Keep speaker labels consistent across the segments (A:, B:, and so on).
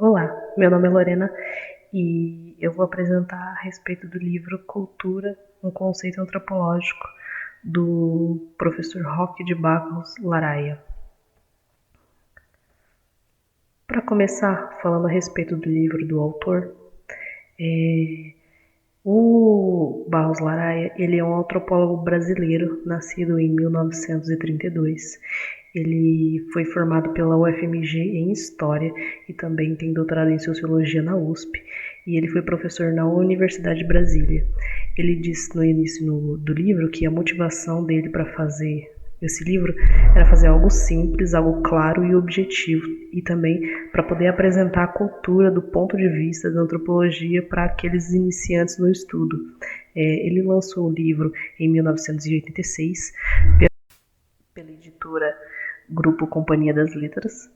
A: Olá, meu nome é Lorena e eu vou apresentar a respeito do livro Cultura, um conceito antropológico, do professor Roque de Barros Laraia. Para começar, falando a respeito do livro do autor, o Barros Laraia, ele é um antropólogo brasileiro, nascido em 1932. Ele foi formado pela UFMG em História e também tem doutorado em Sociologia na USP. E ele foi professor na Universidade de Brasília. Ele disse no início do livro que a motivação dele para fazer esse livro era fazer algo simples, algo claro e objetivo, e também para poder apresentar a cultura do ponto de vista da antropologia para aqueles iniciantes no estudo. Ele lançou o livro em 1986 pela editora Grupo Companhia das Letras,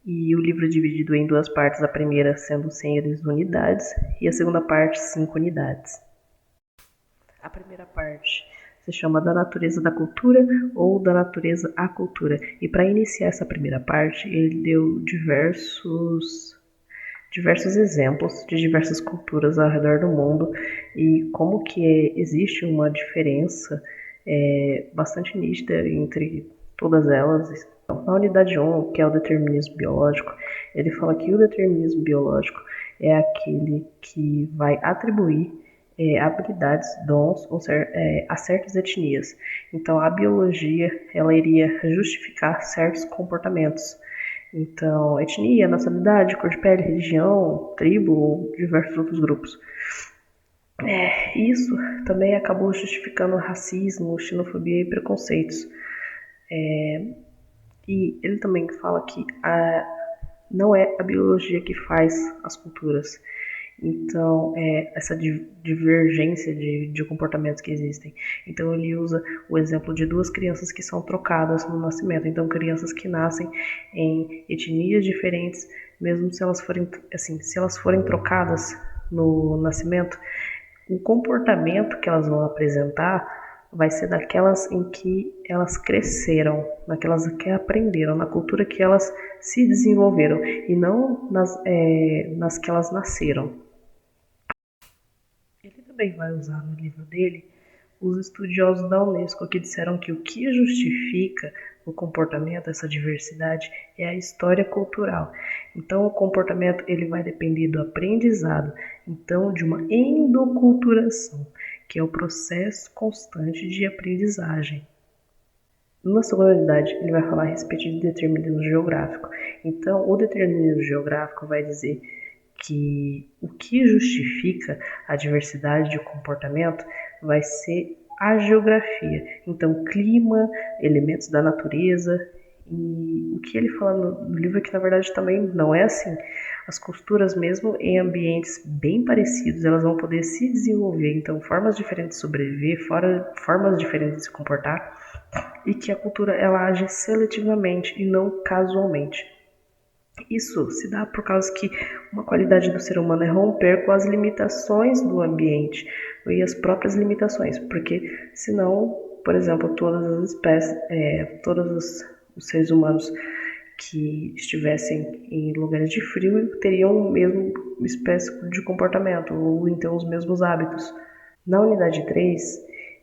A: e o livro é dividido em duas partes, a primeira sendo 100 unidades e a segunda parte 5 unidades. A primeira parte se chama Da Natureza da Cultura ou Da Natureza à Cultura. E para iniciar essa primeira parte, ele deu diversos exemplos de diversas culturas ao redor do mundo e como que existe uma diferença bastante nítida entre todas elas. Na unidade 1, que é o determinismo biológico, ele fala que o determinismo biológico é aquele que vai atribuir habilidades, dons a certas etnias. Então, a biologia ela iria justificar certos comportamentos. Então, etnia, nacionalidade, cor de pele, religião, tribo ou diversos outros grupos. Isso também acabou justificando racismo, xenofobia e preconceitos. E ele também fala que não é a biologia que faz as culturas. Então, essa divergência de comportamentos que existem. Então, ele usa o exemplo de duas crianças que são trocadas no nascimento. Então, crianças que nascem em etnias diferentes, mesmo se elas forem trocadas no nascimento, o comportamento que elas vão apresentar vai ser daquelas em que elas cresceram, naquelas que aprenderam, na cultura que elas se desenvolveram, e não nas que elas nasceram. Ele também vai usar no livro dele os estudiosos da Unesco que disseram que o que justifica o comportamento, essa diversidade, é a história cultural. Então, o comportamento ele vai depender do aprendizado, então de uma endoculturação, que é o processo constante de aprendizagem. Na segunda unidade, ele vai falar a respeito de determinismo geográfico. Então, o determinismo geográfico vai dizer que o que justifica a diversidade de comportamento vai ser a geografia. Então, clima, elementos da natureza. E o que ele fala no livro é que, na verdade, também não é assim. As culturas, mesmo em ambientes bem parecidos, elas vão poder se desenvolver. Então, formas diferentes de sobreviver, formas diferentes de se comportar, e que a cultura ela age seletivamente e não casualmente. Isso se dá por causa que uma qualidade do ser humano é romper com as limitações do ambiente e as próprias limitações, porque senão, por exemplo, todas as espécies, todos os seres humanos que estivessem em lugares de frio teriam o mesmo espécie de comportamento ou então os mesmos hábitos. Na unidade 3,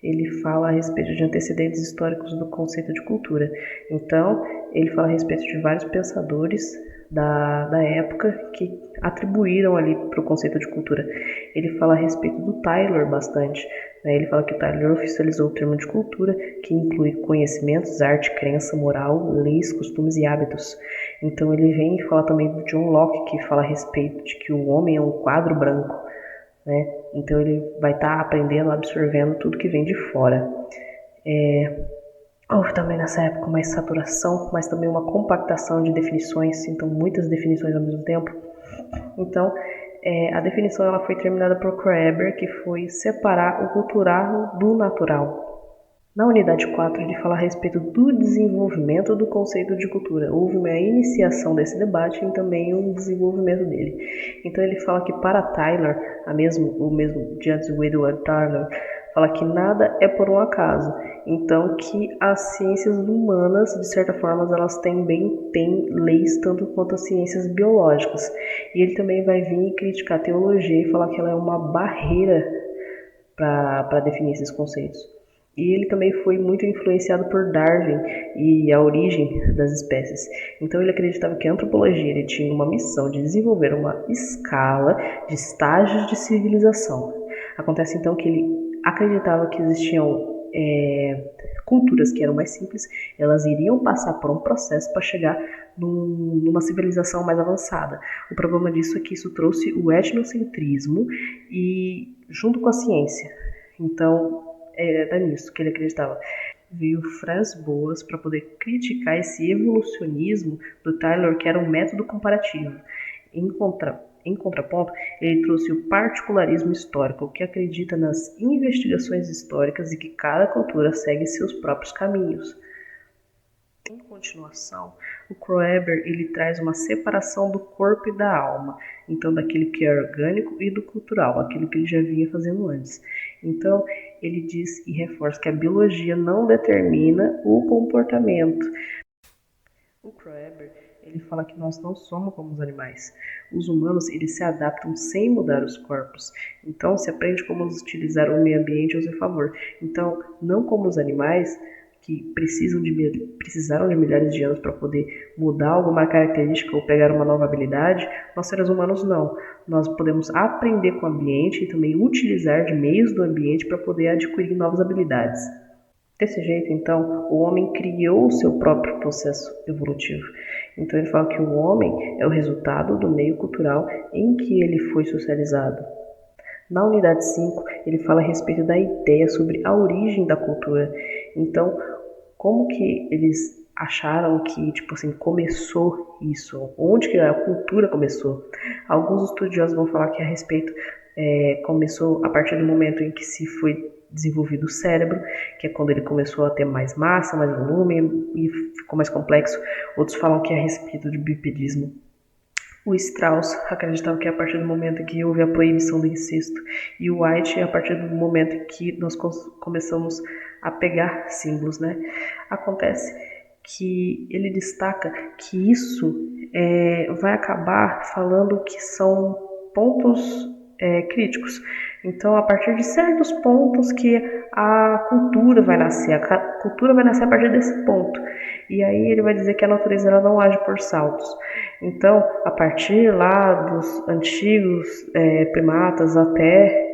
A: ele fala a respeito de antecedentes históricos do conceito de cultura. Então, ele fala a respeito de vários pensadores da época que atribuíram ali para o conceito de cultura. Ele fala a respeito do Taylor bastante. Ele fala que o Taylor oficializou o termo de cultura, que inclui conhecimentos, arte, crença, moral, leis, costumes e hábitos. Então ele vem e fala também do John Locke, que fala a respeito de que o homem é um quadro branco. Então ele vai estar aprendendo, absorvendo tudo que vem de fora. Houve também nessa época uma saturação, mas também uma compactação de definições, então muitas definições ao mesmo tempo. Então, a definição ela foi terminada por Kroeber, que foi separar o cultural do natural. Na unidade 4, ele fala a respeito do desenvolvimento do conceito de cultura. Houve uma iniciação desse debate e também um desenvolvimento dele. Então ele fala que para Taylor, o mesmo de antes, o Edward Tyler, fala que nada é por um acaso. Então, que as ciências humanas, de certa forma, elas também têm leis tanto quanto as ciências biológicas. E ele também vai vir criticar a teologia e falar que ela é uma barreira para definir esses conceitos. E ele também foi muito influenciado por Darwin e a origem das espécies. Então ele acreditava que a antropologia ele tinha uma missão de desenvolver uma escala de estágios de civilização. Acontece então que ele acreditava que existiam culturas que eram mais simples, elas iriam passar por um processo para chegar numa civilização mais avançada. O problema disso é que isso trouxe o etnocentrismo e junto com a ciência. Então, era nisso que ele acreditava. Veio Franz Boas para poder criticar esse evolucionismo do Taylor, que era um método comparativo. Em contraponto, ele trouxe o particularismo histórico, que acredita nas investigações históricas e que cada cultura segue seus próprios caminhos. Em continuação, o Kroeber ele traz uma separação do corpo e da alma, então daquilo que é orgânico e do cultural, aquilo que ele já vinha fazendo antes. Então, ele diz e reforça que a biologia não determina o comportamento. O Kroeber ele fala que nós não somos como os animais. Os humanos eles se adaptam sem mudar os corpos. Então, se aprende como utilizar o meio ambiente ao seu favor. Então, não como os animais que precisaram de milhares de anos para poder mudar alguma característica ou pegar uma nova habilidade, nós seres humanos não. Nós podemos aprender com o ambiente e também utilizar de meios do ambiente para poder adquirir novas habilidades. Desse jeito, então, o homem criou o seu próprio processo evolutivo. Então ele fala que o homem é o resultado do meio cultural em que ele foi socializado. Na unidade 5, ele fala a respeito da ideia sobre a origem da cultura. Então, como que eles acharam que, começou isso? Onde que a cultura começou? Alguns estudiosos vão falar que a respeito começou a partir do momento em que se foi desenvolvido o cérebro, que é quando ele começou a ter mais massa, mais volume e ficou mais complexo. Outros falam que é a respeito de bipedismo. O Strauss acreditava que é a partir do momento em que houve a proibição do incesto. E o White é a partir do momento em que nós começamos a pegar símbolos, né? Acontece que ele destaca que isso vai acabar falando que são pontos críticos. Então, a partir de certos pontos que a cultura vai nascer. A cultura vai nascer a partir desse ponto. E aí ele vai dizer que a natureza ela não age por saltos. Então, a partir lá dos antigos primatas até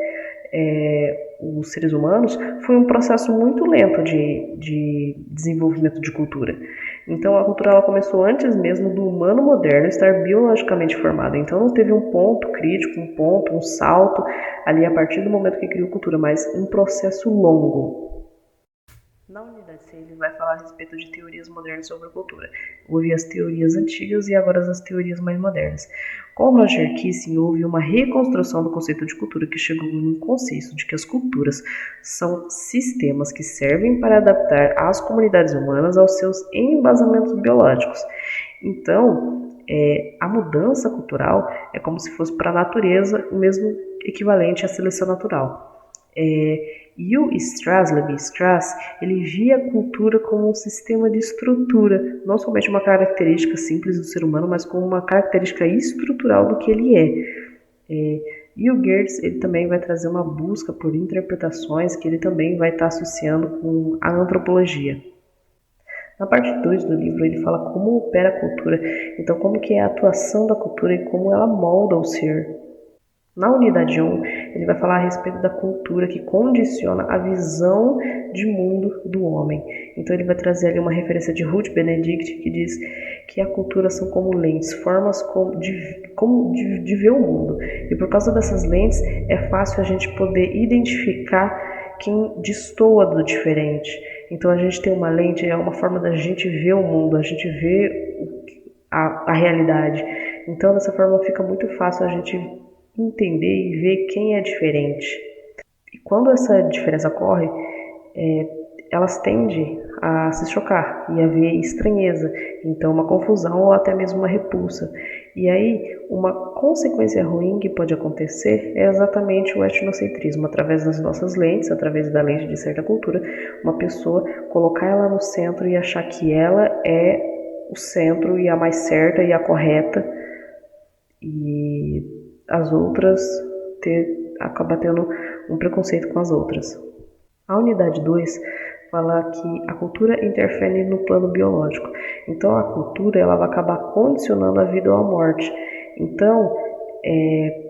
A: os seres humanos, foi um processo muito lento de desenvolvimento de cultura. Então, a cultura ela começou antes mesmo do humano moderno estar biologicamente formado. Então, não teve um ponto crítico, um salto ali a partir do momento que criou cultura, mas um processo longo. Na unidade 6, ele vai falar a respeito de teorias modernas sobre a cultura. Houve as teorias antigas e agora as teorias mais modernas. Com Roger Kissing, houve uma reconstrução do conceito de cultura que chegou num consenso de que as culturas são sistemas que servem para adaptar as comunidades humanas aos seus embasamentos biológicos. Então, a mudança cultural é como se fosse para a natureza o mesmo equivalente à seleção natural. E o Levi Strauss, ele via a cultura como um sistema de estrutura, não somente uma característica simples do ser humano, mas como uma característica estrutural do que ele é. E o Geertz, ele também vai trazer uma busca por interpretações que ele também vai estar associando com a antropologia. Na parte 2 do livro, ele fala como opera a cultura, então como que é a atuação da cultura e como ela molda o ser. Na unidade 1, ele vai falar a respeito da cultura que condiciona a visão de mundo do homem. Então ele vai trazer ali uma referência de Ruth Benedict, que diz que a cultura são como lentes, formas de ver o mundo. E por causa dessas lentes, é fácil a gente poder identificar quem destoa do diferente. Então a gente tem uma lente, é uma forma da gente ver o mundo, a gente vê a realidade. Então dessa forma fica muito fácil a gente entender e ver quem é diferente. E quando essa diferença ocorre, elas tendem a se chocar e haver estranheza, então uma confusão ou até mesmo uma repulsa. E aí, uma consequência ruim que pode acontecer é exatamente o etnocentrismo, através das nossas lentes, através da lente de certa cultura, uma pessoa colocar ela no centro e achar que ela é o centro e a mais certa e a correta, e as outras acaba tendo um preconceito com as outras. A unidade 2 fala que a cultura interfere no plano biológico. Então a cultura ela vai acabar condicionando a vida ou a morte. Então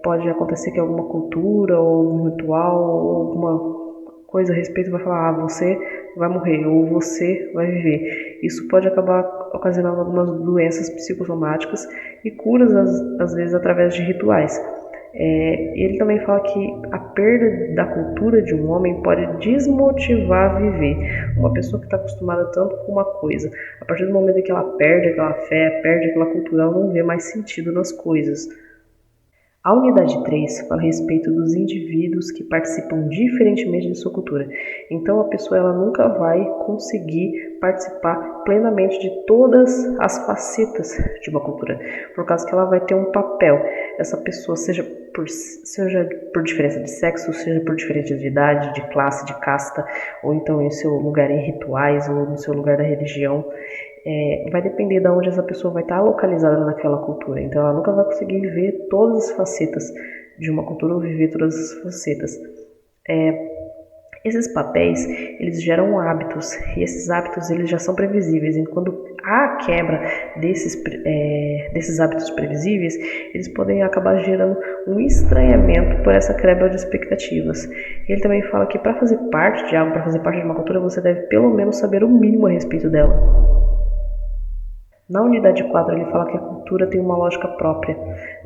A: pode acontecer que alguma cultura ou algum ritual ou alguma coisa a respeito vai falar, você vai morrer ou você vai viver. Isso pode acabar ocasionando algumas doenças psicossomáticas e curas às vezes através de rituais. Ele também fala que a perda da cultura de um homem pode desmotivar a viver. Uma pessoa que está acostumada tanto com uma coisa, a partir do momento em que ela perde aquela fé, perde aquela cultura, ela não vê mais sentido nas coisas. A unidade 3 fala a respeito dos indivíduos que participam diferentemente de sua cultura. Então a pessoa ela nunca vai conseguir participar plenamente de todas as facetas de uma cultura, por causa que ela vai ter um papel. Essa pessoa, seja por diferença de sexo, seja por diferença de idade, de classe, de casta, ou então em seu lugar em rituais, ou no seu lugar da religião, vai depender de onde essa pessoa vai estar localizada naquela cultura. Então ela nunca vai conseguir viver todas as facetas de uma cultura ou viver todas as facetas. Esses papéis, eles geram hábitos, e esses hábitos eles já são previsíveis. E quando há quebra desses hábitos previsíveis, eles podem acabar gerando um estranhamento por essa quebra de expectativas. Ele também fala que para fazer parte de algo, para fazer parte de uma cultura, você deve pelo menos saber o mínimo a respeito dela. Na unidade 4, ele fala que a cultura tem uma lógica própria.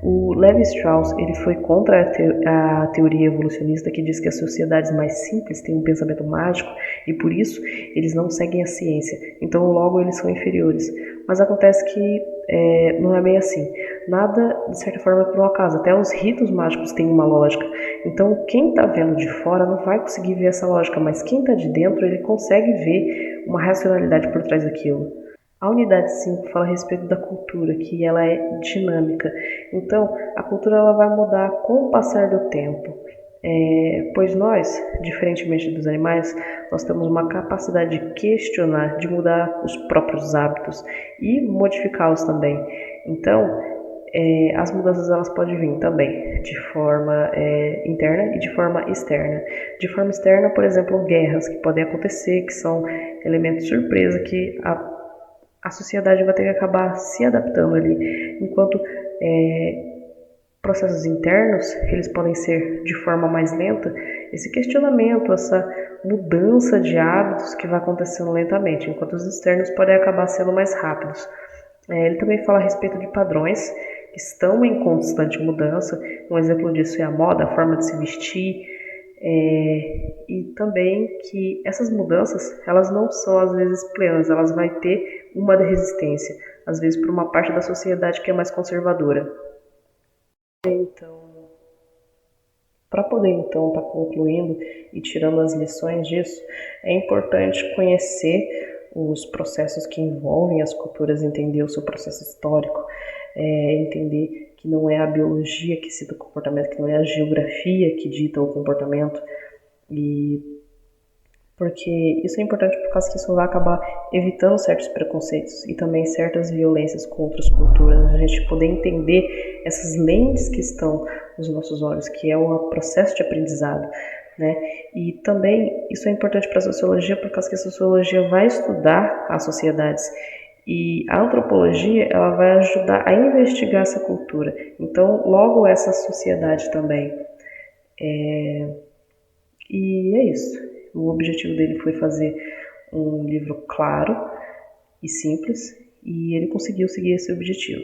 A: O Levi Strauss ele foi contra a teoria evolucionista que diz que as sociedades mais simples têm um pensamento mágico e por isso eles não seguem a ciência, então logo eles são inferiores. Mas acontece que não é bem assim. Nada, de certa forma, é por um acaso. Até os ritos mágicos têm uma lógica. Então quem está vendo de fora não vai conseguir ver essa lógica, mas quem está de dentro ele consegue ver uma racionalidade por trás daquilo. A unidade 5 fala a respeito da cultura, que ela é dinâmica. Então, a cultura ela vai mudar com o passar do tempo. Pois nós, diferentemente dos animais, nós temos uma capacidade de questionar, de mudar os próprios hábitos e modificá-los também. Então, as mudanças elas podem vir também de forma interna e de forma externa. De forma externa, por exemplo, guerras que podem acontecer, que são elementos surpresa que a sociedade vai ter que acabar se adaptando ali, enquanto processos internos, eles podem ser de forma mais lenta, esse questionamento, essa mudança de hábitos que vai acontecendo lentamente, enquanto os externos podem acabar sendo mais rápidos. Ele também fala a respeito de padrões que estão em constante mudança, um exemplo disso é a moda, a forma de se vestir, e também que essas mudanças, elas não são às vezes plenas, elas vão ter uma resistência, às vezes por uma parte da sociedade que é mais conservadora. Então, para poder então estar concluindo e tirando as lições disso, é importante conhecer os processos que envolvem as culturas, entender o seu processo histórico, entender que não é a biologia que cita o comportamento, que não é a geografia que dita o comportamento, e porque isso é importante por causa que isso vai acabar evitando certos preconceitos e também certas violências com outras culturas, a gente poder entender essas lentes que estão nos nossos olhos, que é um processo de aprendizado, né? E também isso é importante para a sociologia por causa que a sociologia vai estudar as sociedades e a antropologia ela vai ajudar a investigar essa cultura, então logo essa sociedade também. E é isso. O objetivo dele foi fazer um livro claro e simples, e ele conseguiu seguir esse objetivo.